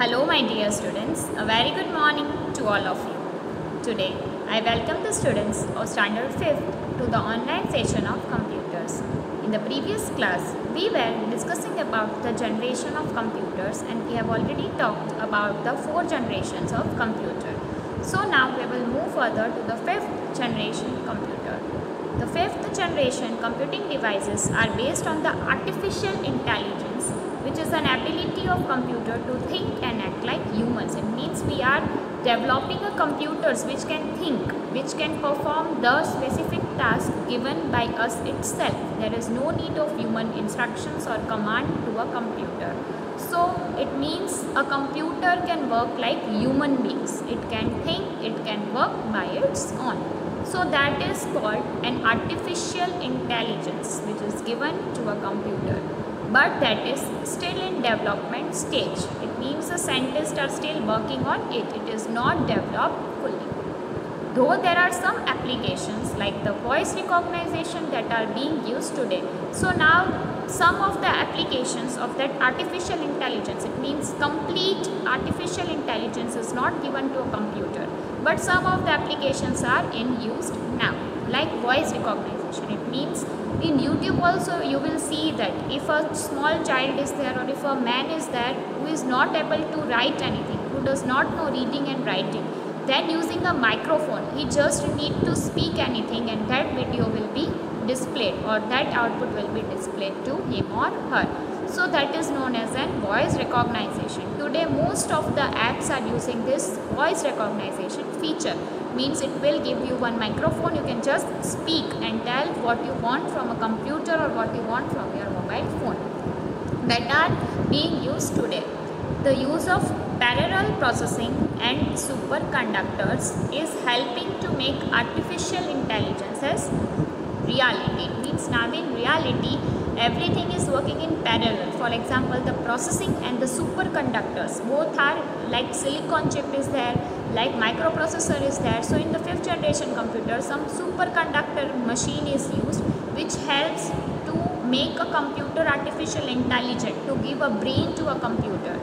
Hello my dear students, a very good morning to all of you. Today I welcome the students of Standard 5th to the online session of computers. In the previous class we were discussing about the generation of computers and we have already talked about the 4 generations of computer. So now we will move further to the 5th generation computer. The 5th generation computing devices are based on the artificial intelligence, which is an ability of computer to think and act like humans. It means we are developing a computers which can think, which can perform the specific task given by us itself. There is no need of human instructions or command to a computer. So it means a computer can work like human beings. It can think, it can work by its own. So that is called an artificial intelligence which is given to a computer. But that is still in development stage. It means the scientists are still working on it. It is not developed fully. Though there are some applications like the voice recognition that are being used today. So now some of the applications of that artificial intelligence, it means complete artificial intelligence is not given to a computer. But some of the applications are in use now, like voice recognition. It means in YouTube also you will see that if a small child is there or if a man is there who is not able to write anything, who does not know reading and writing, then using a microphone he just need to speak anything and that video will be displayed or that output will be displayed to him or her. So that is known as a voice recognition. Today most of the apps are using this voice recognition feature. Means it will give you one microphone, you can just speak and tell what you want from a computer or what you want from your mobile phone. That are being used today. The use of parallel processing and superconductors is helping to make artificial intelligence as reality. It means now in reality everything is working in parallel. For example, the processing and the superconductors both are like silicon chip is there, like microprocessor is there. So in the 5th generation computer some superconductor machine is used which helps to make a computer artificial intelligent, to give a brain to a computer,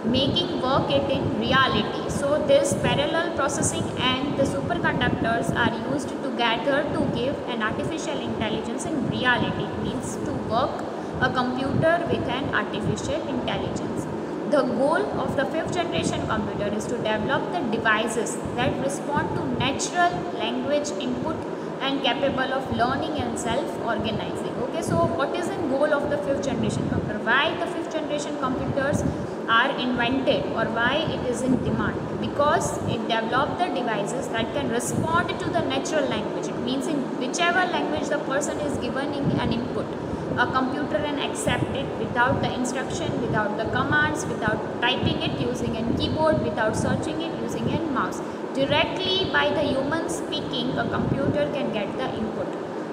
making work it in reality. So this parallel processing and the superconductors are used together to give an artificial intelligence in reality. It means to work a computer with an artificial intelligence. The goal of the 5th generation computer is to develop the devices that respond to natural language input and capable of learning and self-organizing. Okay, so what is the goal of the 5th generation computer? Why the 5th generation computers are invented or why it is in demand? Because it developed the devices that can respond to the natural language. It means in whichever language the person is given an input, a computer can accept it without the instruction, without the commands, without typing it using a keyboard, without searching it using a mouse. Directly by the human speaking, a computer can get the input.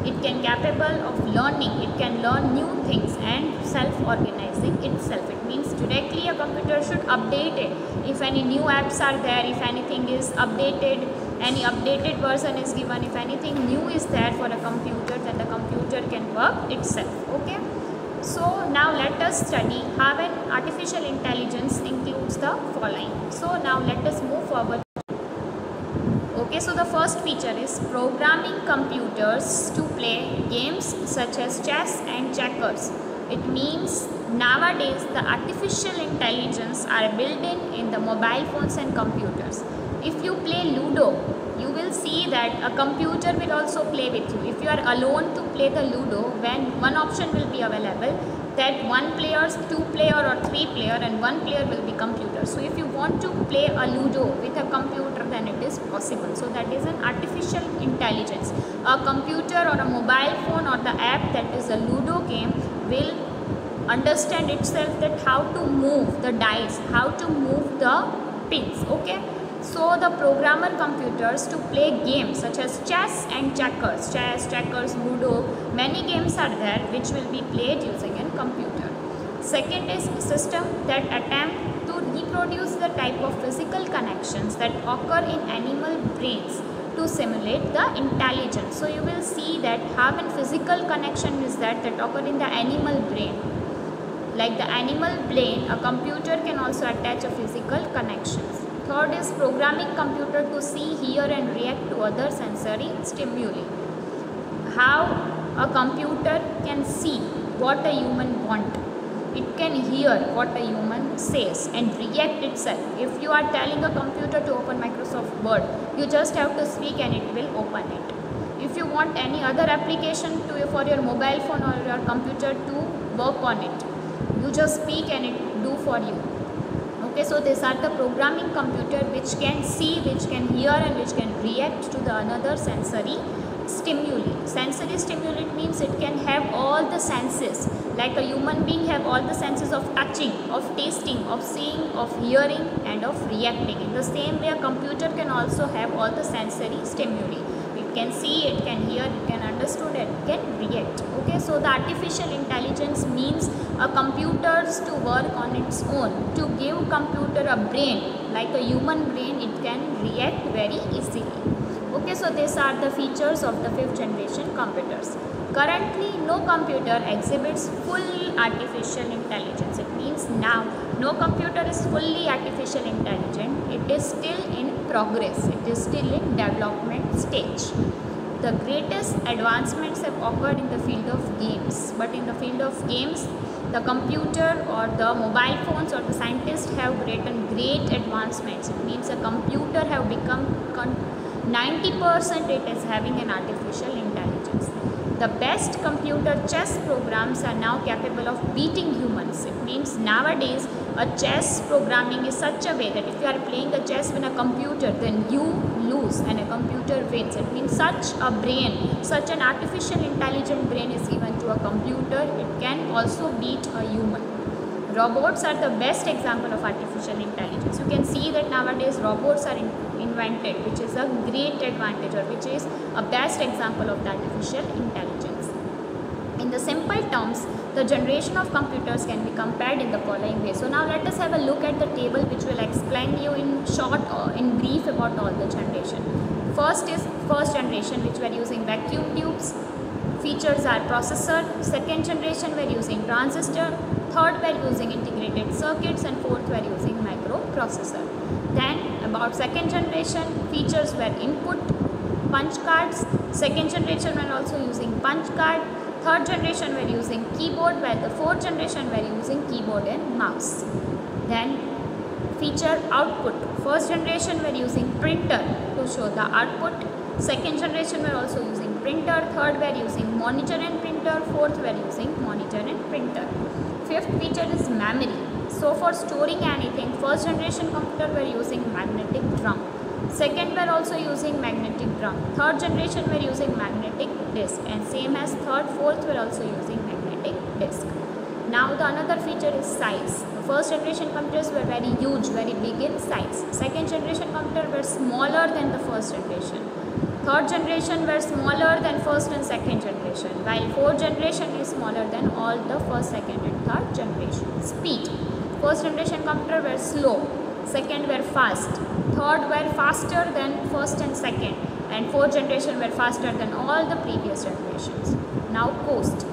It can capable of learning, it can learn new things and self-organizing itself. It means directly a computer should update it. If any new apps are there, if anything is updated, any updated version is given, if anything new is there for a computer, then the computer can work itself. Okay. So now let us study how an artificial intelligence includes the following. So now let us move forward. Okay, so the first feature is programming computers to play games such as chess and checkers. It means nowadays the artificial intelligence are built in the mobile phones and computers. If you play Ludo, you will see that a computer will also play with you. If you are alone to play the Ludo, when one option will be available, that 1 player, 2 player or 3 player and 1 player will be computer. So if you want to play a Ludo with a computer, then it is possible. So that is an artificial intelligence. A computer or a mobile phone or the app that is a Ludo game will understand itself that how to move the dice, how to move the pins. Okay. So the programmer computers to play games such as chess and checkers, Ludo, many games are there which will be played using a computer. Second is system that attempt to reproduce the type of physical connections that occur in animal brains to simulate the intelligence. So you will see that how a physical connection is that occur in the animal brain. Like the animal brain, a computer can also attach a physical connections. Third is programming computer to see, hear and react to other sensory stimuli. How a computer can see what a human wants. It can hear what a human says and react itself. If you are telling a computer to open Microsoft Word, you just have to speak and it will open it. If you want any other application for your mobile phone or your computer to work on it, you just speak and it do for you. Okay, so these are the programming computer which can see, which can hear and which can react to the another sensory stimuli. Sensory stimuli means it can have all the senses, like a human being have all the senses of touching, of tasting, of seeing, of hearing and of reacting. In the same way, a computer can also have all the sensory stimuli. It can see, it can hear, it can understand, it can react. Okay, so the artificial intelligence means a computers to work on its own. To give computer a brain, like a human brain, it can react very easily. Okay, so these are the features of the 5th generation computers. Currently, no computer exhibits full artificial intelligence. It means now no computer is fully artificial intelligent. It is still in progress. It is still in development stage. The greatest advancements have occurred in the field of games. But in the field of games, the computer or the mobile phones or the scientists have written great advancements. It means a computer have become 90% it is having an artificial intelligence. The best computer chess programs are now capable of beating humans. It means nowadays a chess programming is such a way that if you are playing a chess with a computer, then you lose and a computer wins. It means such a brain, such an artificial intelligent brain is given to a computer. It can also beat a human. Robots are the best example of artificial intelligence. You can see that nowadays robots are invented, which is a great advantage or which is a best example of the artificial intelligence. In the simple terms, the generation of computers can be compared in the following way. So now let us have a look at the table which will explain you in short or in brief about all the generation. First is first generation, which we are using vacuum tubes. Features are processor. Second generation we are using transistor. Third we are using integrated circuits and fourth we are using microprocessor. Then about second generation, features were input, punch cards. Second generation we are also using punch card. Third generation we are using keyboard, while the fourth generation we are using keyboard and mouse. Then feature output. First generation we are using printer to show the output. Second generation we are also using printer. Third we are using monitor and printer. Fourth we are using monitor and printer. Fifth feature is memory. So for storing anything, first generation computer we are using magnetic drum. Second we are also using magnetic drum. Third generation we are using magnetic disk, and same as third, fourth we are also using magnetic disk. Now the another feature is size. The first generation computers were very huge, very big in size. Second generation computer were smaller than the first generation. Third generation were smaller than first and second generation, while fourth generation is smaller than all the first, second and third generation. Speed. First generation computer were slow, second were fast, third were faster than first and second, and fourth generation were faster than all the previous generations. Now cost.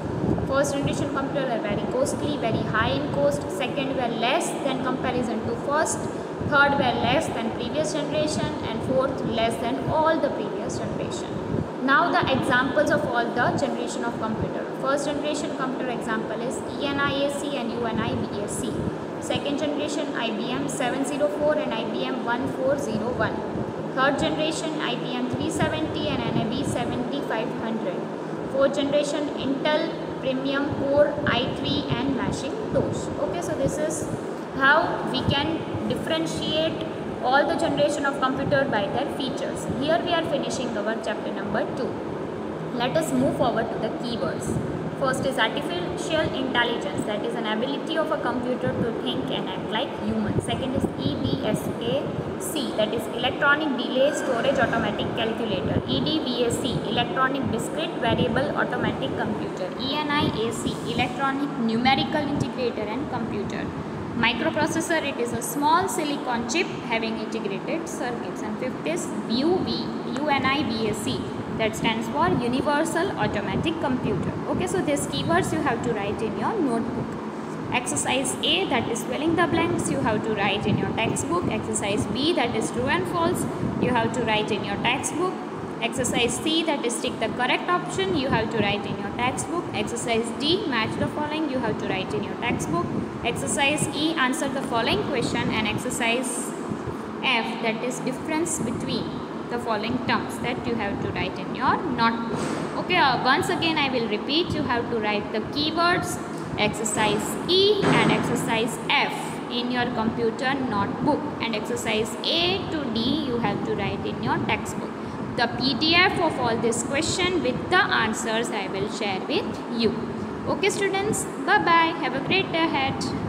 First generation computer were very costly, very high in cost. Second were less than comparison to first. Third were less than previous generation, and fourth less than all the previous generation. Now the examples of all the generation of computer. First generation computer example is ENIAC and UNIVAC. Second generation IBM 704 and IBM 1401. Third generation IBM 370 and NAB 7500. Fourth generation Intel Premium Core i3 and Macintosh. Okay, so this is how we can differentiate all the generation of computer by their features. Here we are finishing our chapter number 2. Let us move forward to the keywords. First is artificial intelligence, that is an ability of a computer to think and act like humans. Second is EDSAC, that is electronic delay storage automatic calculator. EDVAC, electronic discrete variable automatic computer. ENIAC, electronic numerical integrator and computer. Microprocessor, it is a small silicon chip having integrated circuits. And fifth is UNIVAC, that stands for Universal Automatic Computer. Okay, so these keywords you have to write in your notebook. Exercise A, that is filling the blanks, you have to write in your textbook. Exercise B, that is true and false, you have to write in your textbook. Exercise C, that is tick the correct option, you have to write in your textbook. Exercise D, match the following, you have to write in your textbook. Exercise E, answer the following question. And exercise F, that is difference between the following terms, that you have to write in your notebook. Okay, once again I will repeat, you have to write the keywords exercise E and exercise F in your computer notebook, and exercise A to D you have to write in your textbook. The PDF of all this question with the answers I will share with you. Okay students, bye bye, have a great day ahead.